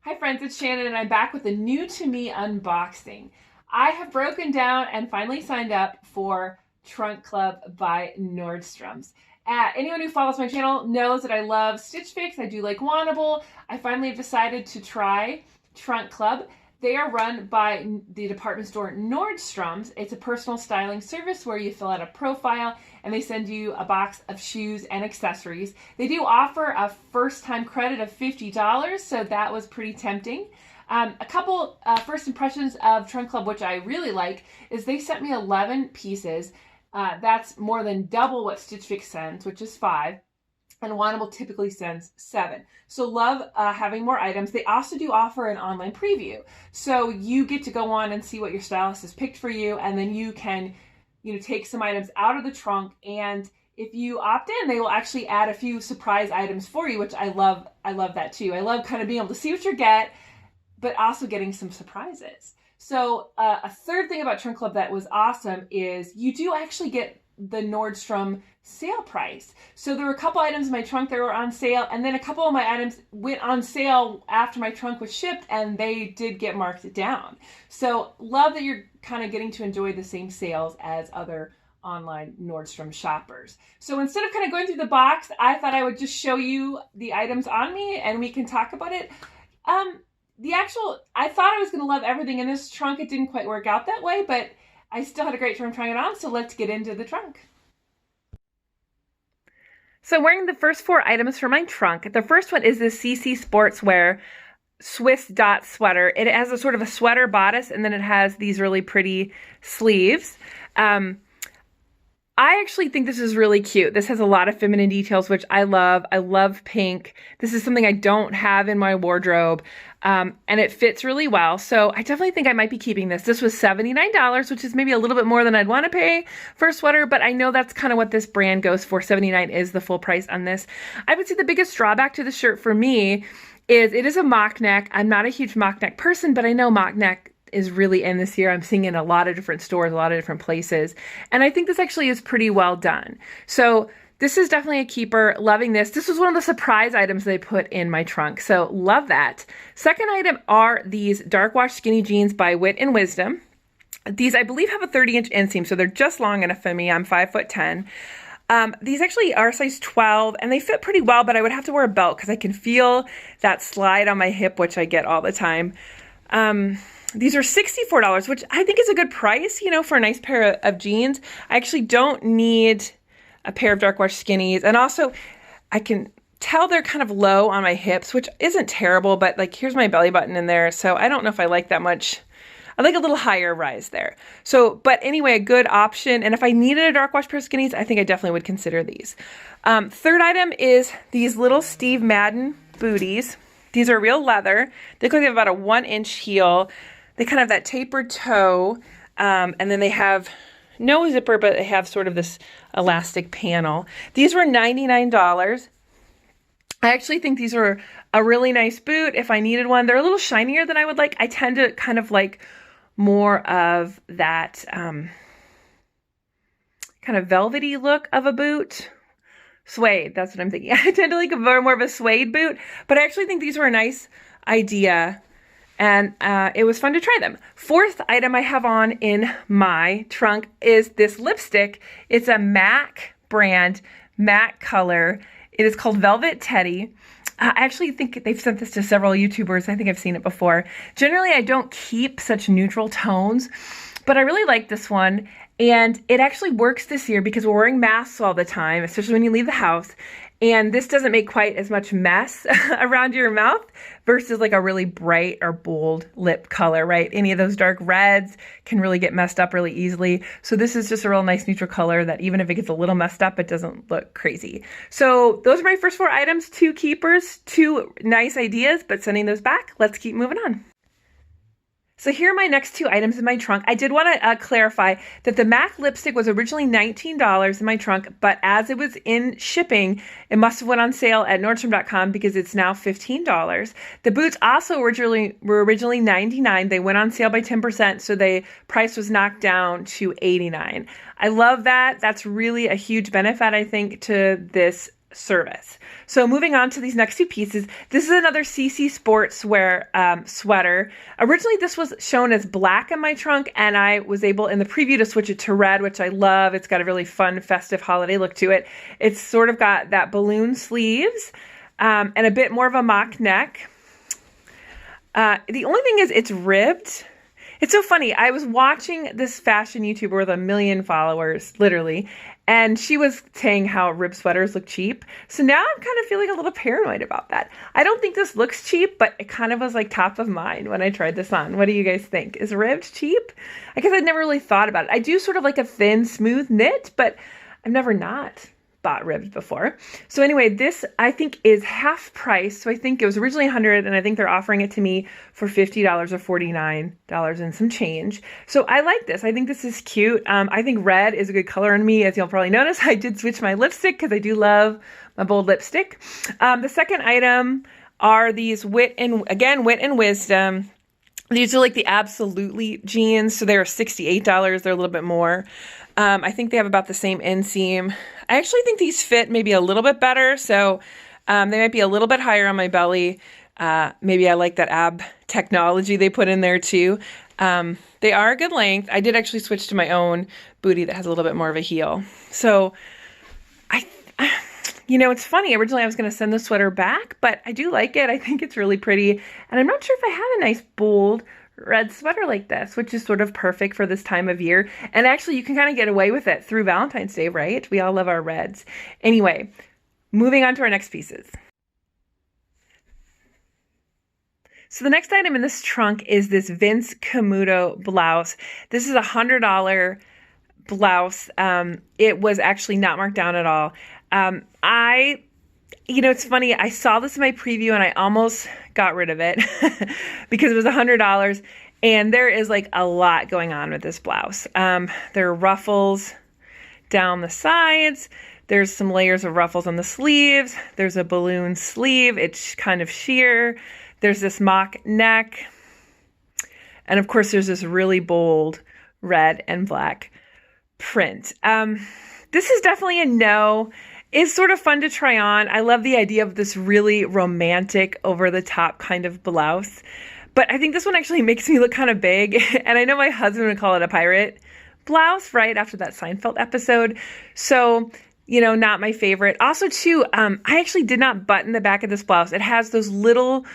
Hi friends, it's Shannon and I'm back with a new to me unboxing. I have broken down and finally signed up for Trunk Club by Nordstrom's. Anyone who follows my channel knows that I love Stitch Fix. I do like Wannable. I finally have decided to try Trunk Club. They are run by the department store Nordstrom's. It's a personal styling service where you fill out a profile and they send you a box of shoes and accessories. They do offer a first-time credit of $50, so that was pretty tempting. A couple first impressions of Trunk Club, which I really like, is they sent me 11 pieces. That's more than double what Stitch Fix sends, which is 5. And Wannable typically sends 7. So love having more items. They also do offer an online preview. So you get to go on and see what your stylist has picked for you, and then you can, take some items out of the trunk, and if you opt in, they will actually add a few surprise items for you, which I love. I love that too. I love kind of being able to see what you get, but also getting some surprises. So a third thing about Trunk Club that was awesome is you do actually get the Nordstrom sale price. So there were a couple items in my trunk that were on sale, and then a couple of my items went on sale after my trunk was shipped, and they did get marked down. So love that you're kind of getting to enjoy the same sales as other online Nordstrom shoppers. So instead of kind of going through the box, I thought I would just show you the items on me and we can talk about it. I thought I was going to love everything in this trunk. It didn't quite work out that way, but I still had a great time trying it on, so let's get into the trunk. So I'm wearing the first 4 items for my trunk. The first one is this CC Sportswear Swiss dot sweater. It has a sort of a sweater bodice, and then it has these really pretty sleeves. I actually think this is really cute. This has a lot of feminine details, which I love. I love pink. This is something I don't have in my wardrobe, and it fits really well. So I definitely think I might be keeping this. This was $79, which is maybe a little bit more than I'd want to pay for a sweater, but I know that's kind of what this brand goes for. $79 is the full price on this. I would say the biggest drawback to the shirt for me is it is a mock neck. I'm not a huge mock neck person, but I know mock neck is really in this year. I'm seeing in a lot of different stores, a lot of different places. And I think this actually is pretty well done. So this is definitely a keeper. Loving this. This was one of the surprise items they put in my trunk. So love that. Second item are these dark wash skinny jeans by Wit and Wisdom. These I believe have a 30-inch inseam, so they're just long enough for me. I'm 5'10". These actually are size 12 and they fit pretty well, but I would have to wear a belt because I can feel that slide on my hip, which I get all the time. These are $64, which I think is a good price, for a nice pair of jeans. I actually don't need a pair of dark wash skinnies. And also I can tell they're kind of low on my hips, which isn't terrible, but like here's my belly button in there. So I don't know if I like that much. I like a little higher rise there. So, but anyway, a good option. And if I needed a dark wash pair of skinnies, I think I definitely would consider these. Third item is these little Steve Madden booties. These are real leather. They look like they have about a 1-inch heel. They kind of have that tapered toe, and then they have no zipper, but they have sort of this elastic panel. These were $99. I actually think these are a really nice boot if I needed one. They're a little shinier than I would like. I tend to kind of like more of that kind of velvety look of a boot. Suede, that's what I'm thinking. I tend to like more of a suede boot, but I actually think these were a nice idea. And it was fun to try them. Fourth item I have on in my trunk is this lipstick. It's a MAC brand, matte color. It is called Velvet Teddy. I actually think they've sent this to several YouTubers. I think I've seen it before. Generally, I don't keep such neutral tones, but I really like this one. And it actually works this year because we're wearing masks all the time, especially when you leave the house. And this doesn't make quite as much mess around your mouth versus like a really bright or bold lip color, right? Any of those dark reds can really get messed up really easily. So this is just a real nice neutral color that even if it gets a little messed up, it doesn't look crazy. So those are my first 4 items, 2 keepers, 2 nice ideas, but sending those back. Let's keep moving on. So here are my next 2 items in my trunk. I did want to clarify that the MAC lipstick was originally $19 in my trunk, but as it was in shipping, it must have went on sale at Nordstrom.com because it's now $15. The boots also were originally $99. They went on sale by 10%, so the price was knocked down to $89. I love that. That's really a huge benefit, I think, to this service. So moving on to these next two pieces, this is another CC Sportswear sweater. Originally, this was shown as black in my trunk, and I was able in the preview to switch it to red, which I love. It's got a really fun, festive holiday look to it. It's sort of got that balloon sleeves and a bit more of a mock neck. The only thing is it's ribbed. It's so funny. I was watching this fashion YouTuber with 1 million followers, literally, and she was saying how ribbed sweaters look cheap. So now I'm kind of feeling a little paranoid about that. I don't think this looks cheap, but it kind of was like top of mind when I tried this on. What do you guys think? Is ribbed cheap? I guess I'd never really thought about it. I do sort of like a thin, smooth knit, but I've never not bought ribbed before. So anyway, this I think is half price. So I think it was originally $100, and I think they're offering it to me for $50 or $49 and some change. So I like this. I think this is cute. I think red is a good color on me. As you'll probably notice, I did switch my lipstick because I do love my bold lipstick. The second item are these Wit and Wisdom. These are like the Absolutely jeans. So they're $68. They're a little bit more. I think they have about the same inseam. I actually think these fit maybe a little bit better. So they might be a little bit higher on my belly. Maybe I like that ab technology they put in there too. They are a good length. I did actually switch to my own booty that has a little bit more of a heel. So it's funny. Originally I was going to send the sweater back, but I do like it. I think it's really pretty. And I'm not sure if I have a nice bold red sweater like this, which is sort of perfect for this time of year. And actually you can kind of get away with it through Valentine's Day, right? We all love our reds. Anyway, moving on to our next pieces. So the next item in this trunk is this Vince Camuto blouse. This is a $100 blouse. It was actually not marked down at all. It's funny. I saw this in my preview and I almost got rid of it because it was $100. And there is like a lot going on with this blouse. There are ruffles down the sides. There's some layers of ruffles on the sleeves. There's a balloon sleeve. It's kind of sheer. There's this mock neck. And of course, there's this really bold red and black print. This is definitely a no. It's sort of fun to try on. I love the idea of this really romantic, over-the-top kind of blouse. But I think this one actually makes me look kind of big. And I know my husband would call it a pirate blouse, right, after that Seinfeld episode. So, not my favorite. Also, too, I actually did not button the back of this blouse. It has those little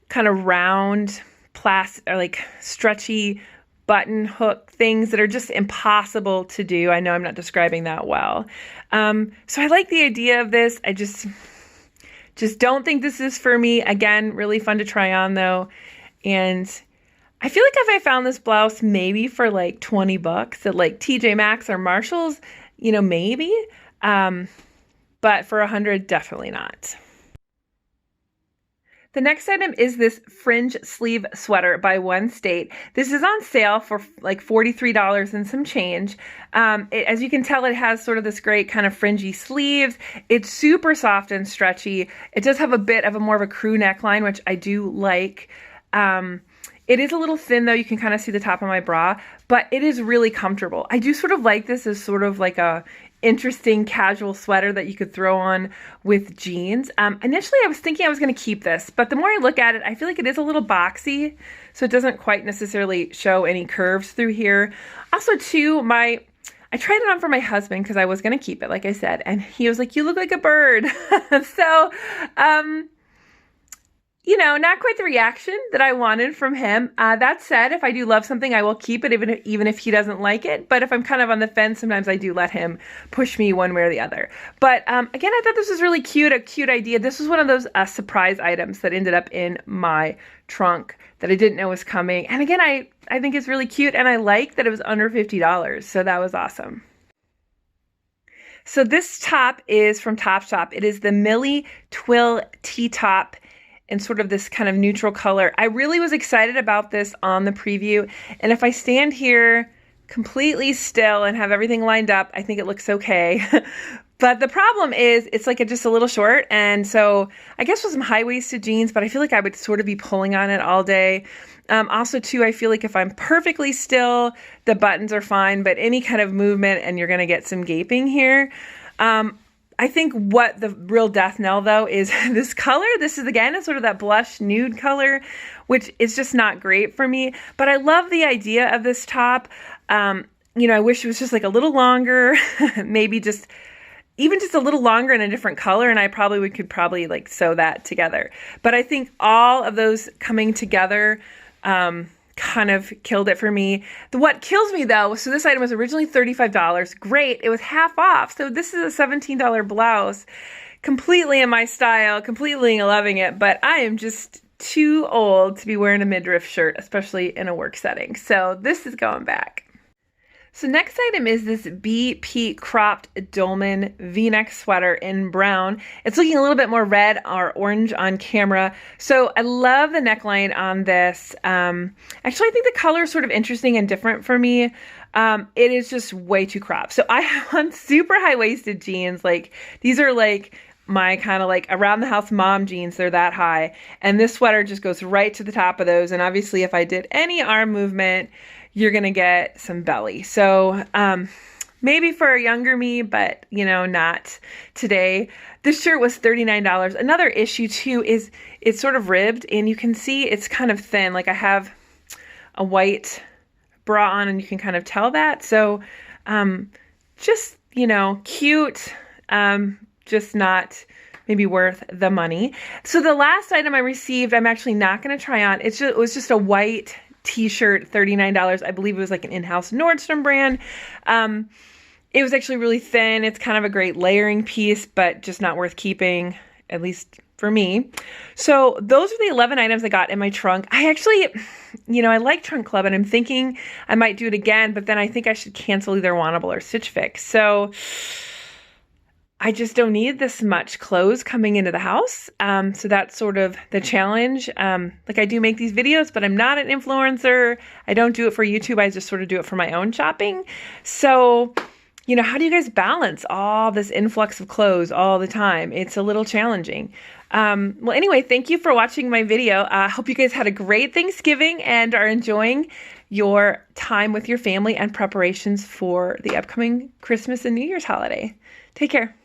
kind of round, or like stretchy button hook things that are just impossible to do. I know I'm not describing that well. So I like the idea of this. I just don't think this is for me. Again, really fun to try on though. And I feel like if I found this blouse maybe for like $20 at like TJ Maxx or Marshall's, maybe. But for $100, definitely not. The next item is this fringe sleeve sweater by One State. This is on sale for like $43 and some change. As you can tell, it has sort of this great kind of fringy sleeves. It's super soft and stretchy. It does have a bit of a more of a crew neckline, which I do like. It is a little thin though. You can kind of see the top of my bra, but it is really comfortable. I do sort of like this as sort of like a interesting casual sweater that you could throw on with jeans. Initially I was thinking I was going to keep this, but the more I look at it, I feel like it is a little boxy, so it doesn't quite necessarily show any curves through here. Also too, I tried it on for my husband because I was going to keep it, like I said, and he was like, "You look like a bird." So, not quite the reaction that I wanted from him. That said, if I do love something, I will keep it even if he doesn't like it. But if I'm kind of on the fence, sometimes I do let him push me one way or the other. But again, I thought this was really cute, a cute idea. This was one of those surprise items that ended up in my trunk that I didn't know was coming. And again, I think it's really cute, and I like that it was under $50. So that was awesome. So this top is from Topshop. It is the Millie Twill T-top in sort of this kind of neutral color. I really was excited about this on the preview. And if I stand here completely still and have everything lined up, I think it looks okay. But the problem is it's like just a little short. And so I guess with some high-waisted jeans, but I feel like I would sort of be pulling on it all day. Also too, I feel like if I'm perfectly still, the buttons are fine, but any kind of movement and you're going to get some gaping here. I think what the real death knell though is this color. This is again, it's sort of that blush nude color, which is just not great for me. But I love the idea of this top. You know, I wish it was just like a little longer, maybe just even just a little longer in a different color, and I probably could probably like sew that together. But I think all of those coming together kind of killed it for me. What kills me though, so this item was originally $35. Great, it was half off. So this is a $17 blouse, completely in my style, completely loving it, but I am just too old to be wearing a midriff shirt, especially in a work setting. So this is going back. So next item is this BP cropped dolman V-neck sweater in brown. It's looking a little bit more red or orange on camera. So I love the neckline on this. Actually, I think the color is sort of interesting and different for me. It is just way too cropped. So I have on super high-waisted jeans. Like these are like my kind of like around the house mom jeans. They're that high. And this sweater just goes right to the top of those. And obviously if I did any arm movement, you're going to get some belly. So maybe for a younger me, but you know, not today. This shirt was $39. Another issue too is it's sort of ribbed and you can see it's kind of thin. Like I have a white bra on and you can kind of tell that. So just, you know, cute, just not maybe worth the money. So the last item I received, I'm actually not going to try on. It was just a white t-shirt, $39. I believe it was like an in-house Nordstrom brand. It was actually really thin. It's kind of a great layering piece, but just not worth keeping, at least for me. So those are the 11 items I got in my trunk. I actually, you know, I like Trunk Club and I'm thinking I might do it again, but then I think I should cancel either Wannable or Stitch Fix. So I just don't need this much clothes coming into the house. So that's sort of the challenge. Like I do make these videos, but I'm not an influencer. I don't do it for YouTube. I just sort of do it for my own shopping. So, you know, how do you guys balance all this influx of clothes all the time? It's a little challenging. Well, anyway, thank you for watching my video. I hope you guys had a great Thanksgiving and are enjoying your time with your family and preparations for the upcoming Christmas and New Year's holiday. Take care.